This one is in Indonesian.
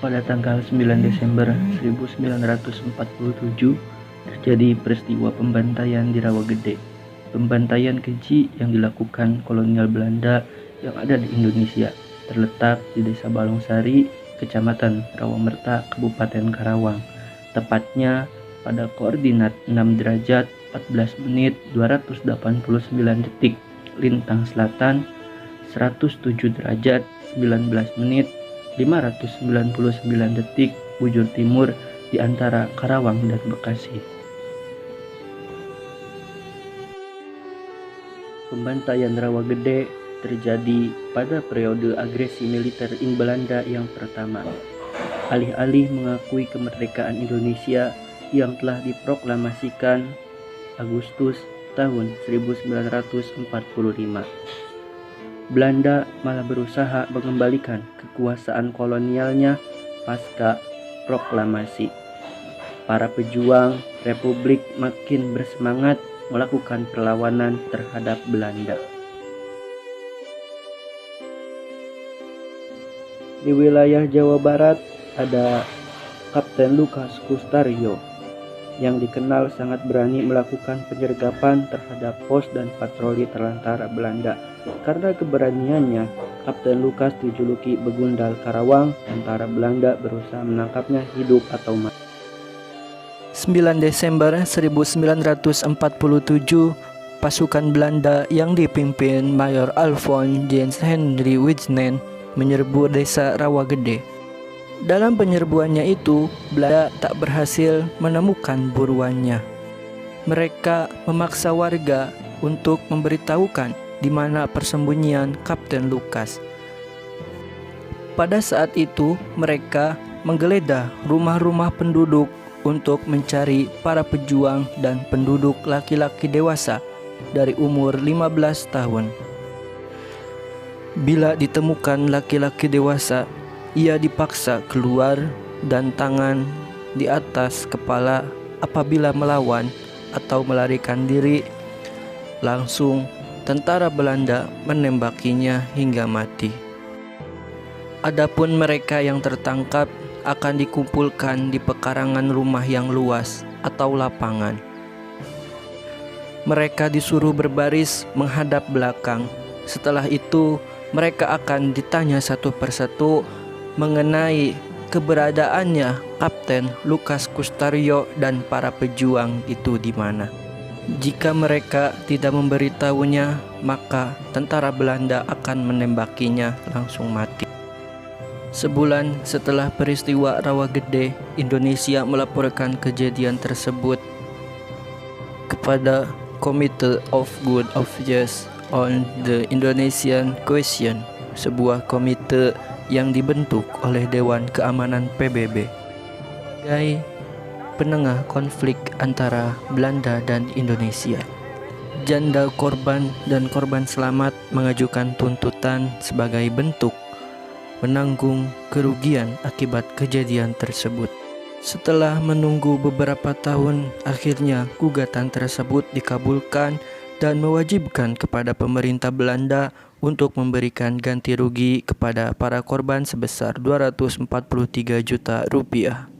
Pada tanggal 9 Desember 1947 terjadi peristiwa pembantaian di Rawagede. Pembantaian keji yang dilakukan kolonial Belanda yang ada di Indonesia terletak di Desa Balongsari, Kecamatan Rawamerta, Kabupaten Karawang. Tepatnya pada koordinat 6 derajat 14 menit 289 detik lintang selatan, 107 derajat 19 menit 599 detik bujur timur di antara Karawang dan Bekasi. Pembantaian Rawagede terjadi pada periode agresi militer Belanda yang pertama. Alih-alih mengakui kemerdekaan Indonesia yang telah diproklamasikan Agustus tahun 1945, Belanda malah berusaha mengembalikan kekuasaan kolonialnya pasca proklamasi. Para pejuang Republik makin bersemangat melakukan perlawanan terhadap Belanda. Di wilayah Jawa Barat ada Kapten Lukas Kustario yang dikenal sangat berani melakukan penyergapan terhadap pos dan patroli terlantar Belanda. Karena keberaniannya, Kapten Lukas dijuluki Begundal Karawang. Tentara Belanda berusaha menangkapnya hidup atau mati. 9 Desember 1947, pasukan Belanda yang dipimpin Mayor Alfons Jens Henry Wijnen menyerbu desa Rawagede. Dalam penyerbuannya itu, Belanda tak berhasil menemukan buruannya. Mereka memaksa warga untuk memberitahukan di mana persembunyian Kapten Lukas. Pada saat itu, mereka menggeledah rumah-rumah penduduk untuk mencari para pejuang dan penduduk laki-laki dewasa dari umur 15 tahun. Bila ditemukan laki-laki dewasa, ia dipaksa keluar dan tangan di atas kepala apabila melawan atau melarikan diri. Langsung tentara Belanda menembakinya hingga mati. Adapun mereka yang tertangkap akan dikumpulkan di pekarangan rumah yang luas atau lapangan. Mereka disuruh berbaris menghadap belakang. Setelah itu, mereka akan ditanya satu persatu mengenai keberadaannya Kapten Lukas Kustario dan para pejuang itu di mana. Jika mereka tidak memberitahunya, maka tentara Belanda akan menembakinya langsung mati. Sebulan setelah peristiwa Rawagede, Indonesia melaporkan kejadian tersebut kepada Committee of Good Affairs on the Indonesian Question, sebuah komite yang dibentuk oleh Dewan Keamanan PBB sebagai penengah konflik antara Belanda dan Indonesia. Janda korban dan korban selamat mengajukan tuntutan sebagai bentuk menanggung kerugian akibat kejadian tersebut. Setelah menunggu beberapa tahun, akhirnya gugatan tersebut dikabulkan dan mewajibkan kepada pemerintah Belanda untuk memberikan ganti rugi kepada para korban sebesar 243 juta rupiah.